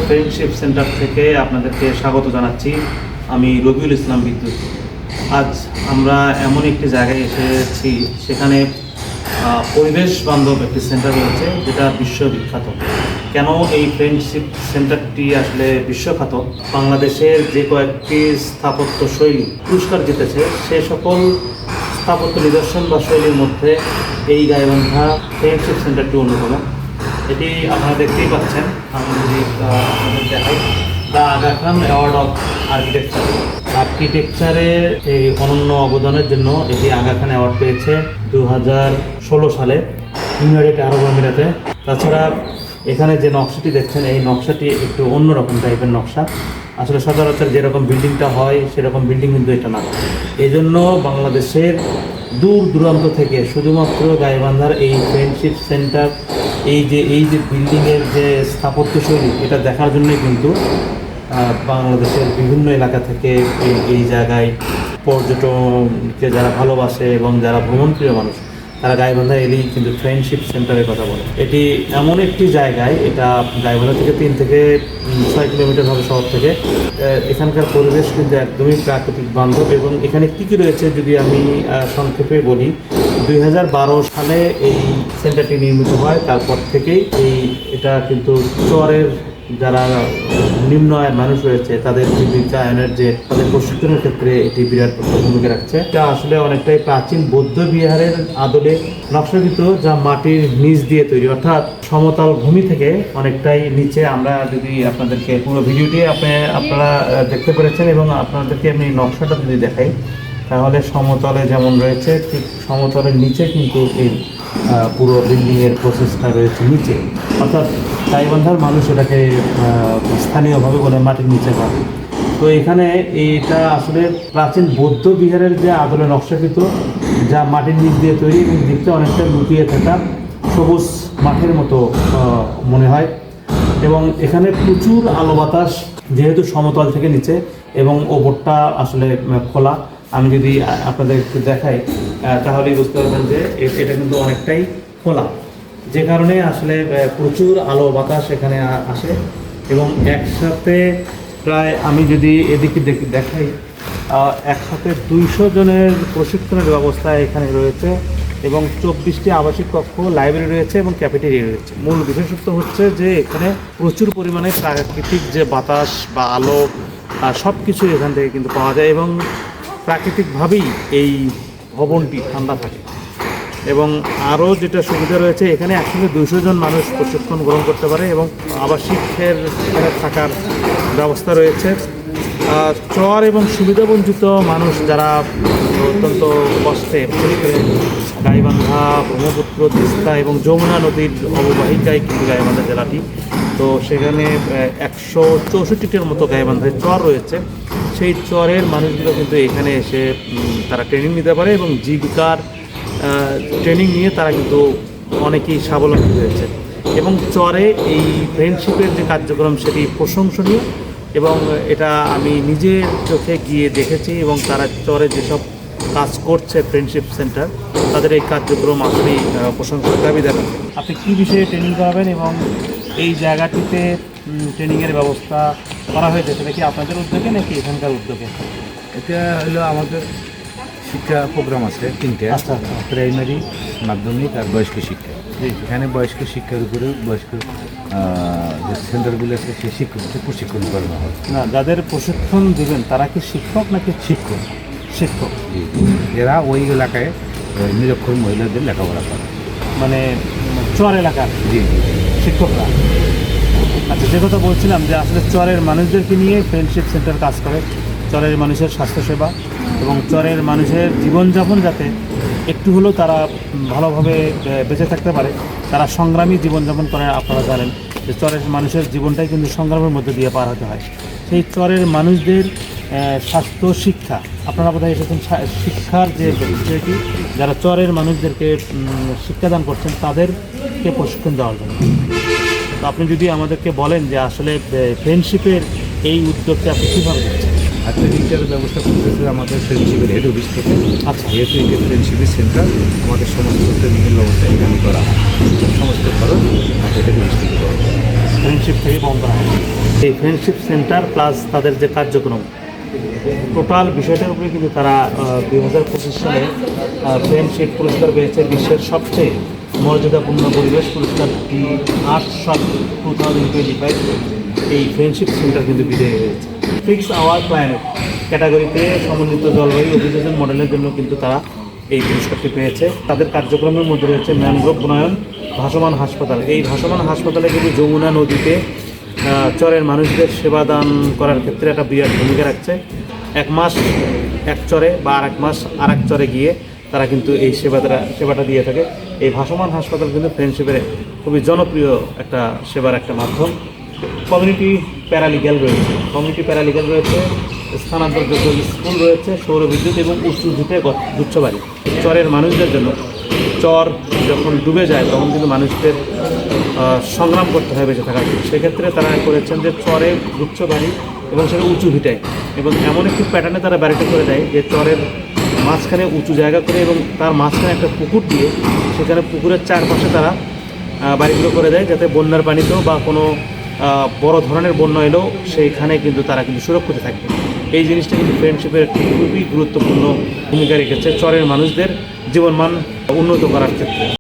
Friendship centre থেকে আপনাদেরকে স্বাগত জানাচ্ছি। আমি রবিউল ইসলাম বিদ্যুৎ। আজ আমরা এমন একটি জায়গায় এসেছি, সেখানে পরিবেশ বান্ধব একটি সেন্টার রয়েছে যেটা বিশ্ববিখ্যাত। কেন এই ফ্রেন্ডশিপ সেন্টারটি আসলে বিশ্বখ্যাত? বাংলাদেশের যে কয়েকটি স্থাপত্য শৈলী পুরস্কার জিতেছে, সে সকল স্থাপত্য নিদর্শন বা শৈলীর মধ্যে এই গাইবান্ধা ফ্রেন্ডশিপ সেন্টারটি অন্যতম। এটি আপনারা দেখতেই পাচ্ছেন। আমি যদি আপনাদের দেখাই, the Aga Khan award of আর্কিটেকচারের এই অনন্য অবদানের জন্য এটি আগা খান অ্যাওয়ার্ড পেয়েছে 2016 সালে ইউনাইটেড আরব আমিরাতে। তাছাড়া এখানে যে নকশাটি দেখছেন, এই নকশাটি একটু অন্যরকম টাইপের নকশা। আসলে সচরাচর যেরকম বিল্ডিংটা হয় সেরকম বিল্ডিং কিন্তু এটা না। এই জন্য বাংলাদেশের দূর দূরান্ত থেকে শুধুমাত্র গাইবান্ধার এই ফ্রেন্ডশিপ সেন্টার, এই যে বিল্ডিংয়ের যে স্থাপত্যশৈলী, এটা দেখার জন্যই কিন্তু বাংলাদেশের বিভিন্ন এলাকা থেকে এই জায়গায় পর্যটনকে যারা ভালোবাসে এবং যারা ভ্রমণপ্রিয় মানুষ, তারা গাইবান্ধা এলেই কিন্তু ফ্রেন্ডশিপ সেন্টারের কথা বলে। এটি এমন একটি জায়গায়, এটা গাইবান্ধা থেকে 3 থেকে 6 কিলোমিটার হবে শহর থেকে। এখানকার পরিবেশ কিন্তু একদমই প্রাকৃতিক বান্ধব। এবং এখানে কী কী রয়েছে যদি আমি সংক্ষেপে বলি, 2012 সালে এই সেন্টারটি নির্মিত হয়। তারপর থেকেই এটা কিন্তু চরের যারা নিম্ন আয়ের মানুষ রয়েছে তাদের জীবিকায়নের তাদের প্রশিক্ষণের ক্ষেত্রে এটি বিরাট ভূমিকা রাখছে। এটা আসলে অনেকটাই প্রাচীন বৌদ্ধ বিহারের আদলে নকশাকৃত, যা মাটির নিচ দিয়ে তৈরি, অর্থাৎ সমতল ভূমি থেকে অনেকটাই নিচে। আমরা যদি আপনাদেরকে পুরো ভিডিওটি আপনারা দেখতে পেরেছেন এবং আপনাদেরকে আমি নকশাটা যদি দেখাই, তাহলে সমতলে যেমন রয়েছে ঠিক সমতলের নিচে কিন্তু এই পুরো বিল্ডিংয়ের প্রসেসটা রয়েছে নিচে। অর্থাৎ গাইবান্ধার মানুষ এটাকে স্থানীয়ভাবে বলে মাটির নিচে পাবে। তো এখানে এটা আসলে প্রাচীন বৌদ্ধ বিহারের যে আদলে নকশাকৃত, যা মাটির নিচ দিয়ে তৈরি এবং দেখতে অনেকটা লুকিয়ে থাকা সবুজ মাঠের মতো মনে হয়। এবং এখানে প্রচুর আলো বাতাস, যেহেতু সমতল থেকে নিচে এবং ওপরটা আসলে খোলা। আমি যদি আপনাদের একটু দেখাই, তাহলেই বুঝতে পারবেন যে এটা কিন্তু অনেকটাই খোলা, যে কারণে আসলে প্রচুর আলো বাতাস এখানে আসে। এবং একসাথে প্রায় আমি যদি এদিকে দেখাই, একসাথে 200 জনের প্রশিক্ষণের ব্যবস্থা এখানে রয়েছে এবং 24টি আবাসিক কক্ষ, লাইব্রেরি রয়েছে এবং ক্যাফেটেরিয়া রয়েছে। মূল বিশেষত্ব হচ্ছে যে এখানে প্রচুর পরিমাণে প্রাকৃতিক যে বাতাস বা আলো সব কিছু এখান থেকে কিন্তু পাওয়া যায় এবং প্রাকৃতিকভাবেই এই ভবনটি ঠান্ডা থাকে। এবং আরও যেটা সুবিধা রয়েছে, এখানে একসঙ্গে 200 জন মানুষ প্রশিক্ষণ গ্রহণ করতে পারে এবং আবাসিকের থাকার ব্যবস্থা রয়েছে। চর এবং সুবিধাবঞ্চিত মানুষ যারা অত্যন্ত কষ্টে, গাইবান্ধা, ব্রহ্মপুত্র, তিস্তা এবং যমুনা নদীর অববাহিকায় কিন্তু গাইবান্ধা জেলাটি, তো সেখানে 164টির মতো গাইবান্ধায় চর রয়েছে। সেই চরের মানুষগুলো কিন্তু এখানে এসে তারা ট্রেনিং নিতে পারে এবং জীবিকার ট্রেনিং নিয়ে তারা কিন্তু অনেকেই স্বাবলম্বী হয়েছে। এবং চরে এই ফ্রেন্ডশিপের যে কার্যক্রম, সেটি প্রশংসনীয় এবং এটা আমি নিজের চোখে গিয়ে দেখেছি। এবং তারা চরে যেসব কাজ করছে ফ্রেন্ডশিপ সেন্টার, তাদের এই কার্যক্রম আসলেই প্রশংসার দাবিদার। আপনি কী বিষয়ে ট্রেনিং করাবেন এবং এই জায়গাটিতে ট্রেনিংয়ের ব্যবস্থা করা হয়েছে, সেটা কি আপনাদের উদ্যোগে নাকি এখানকার উদ্যোগে? এটা হলো আমাদের শিক্ষা প্রোগ্রাম আছে 3টে। আচ্ছা আচ্ছা। প্রাইমারি, মাধ্যমিক আর বয়স্ক শিক্ষা। এখানে বয়স্ক শিক্ষার উপরে বয়স্ক যে সেন্টারগুলো আছে সেই শিক্ষকদের প্রশিক্ষণ করানো হয়। না, যাদের প্রশিক্ষণ দেবেন তারা কি শিক্ষক নাকি শিক্ষক? শিক্ষক। এরা ওই এলাকায় নিরক্ষর মহিলাদের লেখাপড়া করে, মানে চর এলাকার জি জি শিক্ষকরা। আচ্ছা, যে কথা বলছিলাম যে আসলে চরের মানুষদেরকে নিয়ে ফ্রেন্ডশিপ সেন্টার কাজ করে। চরের মানুষের স্বাস্থ্যসেবা এবং চরের মানুষের জীবনযাপন যাতে একটু হলেও তারা ভালোভাবে বেঁচে থাকতে পারে, তারা সংগ্রামী জীবনযাপন করে। আপনারা জানেন যে চরের মানুষের জীবনটাই কিন্তু সংগ্রামের মধ্যে দিয়ে পার হতে হয়। সেই চরের মানুষদের স্বাস্থ্য শিক্ষা, আপনারা বোধহয় এসেছেন শিক্ষার যে বিষয়টি, যারা চরের মানুষদেরকে শিক্ষাদান করছেন তাদেরকে প্রশিক্ষণ দেওয়ার জন্য। তো আপনি যদি আমাদেরকে বলেন যে আসলে ফ্রেন্ডশিপের এই উদ্যোগটা আপনি কীভাবে দিচ্ছেন? অ্যাথলেটিকের ব্যবস্থা করতেছে আমাদের ফ্রেন্ডশিপের হেড অফিস থেকে। আচ্ছা, যেহেতু এটা ফ্রেন্ডশিপের সেন্টার, আমাদের সমস্ত ট্রেনিংয়ের ব্যবস্থা এখানে করা হয়। সমস্ত খরচ এটাকে নিশ্চিত করা হয়। ফ্রেন্ডশিপ থেকে বন্ধ করা হয়। এই ফ্রেন্ডশিপ সেন্টার প্লাস তাদের যে কার্যক্রম টোটাল বিষয়টার উপরে কিন্তু তারা 2025 সালে ফ্রেন্ডশিপ পুরস্কার পেয়েছে বিশ্বের সবচেয়ে মর্যাদাপূর্ণ পরিবেশ পুরস্কার দি আর্থ 2025 এই ফ্রেন্ডশিপ সেন্টার কিন্তু বিজয়ী হয়েছে। ফিক্স আওয়ার প্ল্যানেট ক্যাটাগরিতে সমন্বিত জলবায়ু অভিযোজন মডেলের জন্য কিন্তু তারা এই পুরস্কারটি পেয়েছে। তাদের কার্যক্রমের মধ্যে রয়েছে ম্যানগ্রোভ বনায়ন, ভাসমান হাসপাতাল। এই ভাসমান হাসপাতালে কিন্তু যমুনা নদীতে চরের মানুষদের সেবা দান করার ক্ষেত্রে একটা বিরাট ভূমিকা রাখছে। এক মাস এক চরে বা আর এক মাস আর এক চরে গিয়ে তারা কিন্তু এই সেবাটা দিয়ে থাকে। এই ভাসমান হাসপাতাল কিন্তু ফ্রেন্ডশিপের খুবই জনপ্রিয় একটা সেবার একটা মাধ্যম। কমিউনিটি প্যারালিগ্যাল রয়েছে, স্থানান্তরযোগ্য স্কুল রয়েছে, সৌরবিদ্যুৎ এবং উঁচু ভিটে গুচ্ছবাড়ি। চরের মানুষদের জন্য চর যখন ডুবে যায় তখন কিন্তু মানুষদের সংগ্রাম করতে হয় বেঁচে থাকার জন্য। সেক্ষেত্রে তারা করেছেন যে চরে গুচ্ছ বাড়ি এবং সেটা উঁচু ভিটায় এবং এমন একটি প্যাটার্নে তারা বাড়িটা করে দেয় যে চরের মাঝখানে উঁচু জায়গা করে এবং তার মাঝখানে একটা পুকুর দিয়ে সেখানে পুকুরের চারপাশে তারা বাড়িগুলো করে দেয়, যাতে বন্যার পানিতেও বা কোনো বড় ধরনের বন্যা এলেও সেইখানে কিন্তু তারা কিন্তু সুরক্ষিত থাকবে। এই জিনিসটা কিন্তু ফ্রেন্ডশিপের একটি খুবই গুরুত্বপূর্ণ ভূমিকা রেখেছে চরের মানুষদের জীবনমান উন্নত করার ক্ষেত্রে।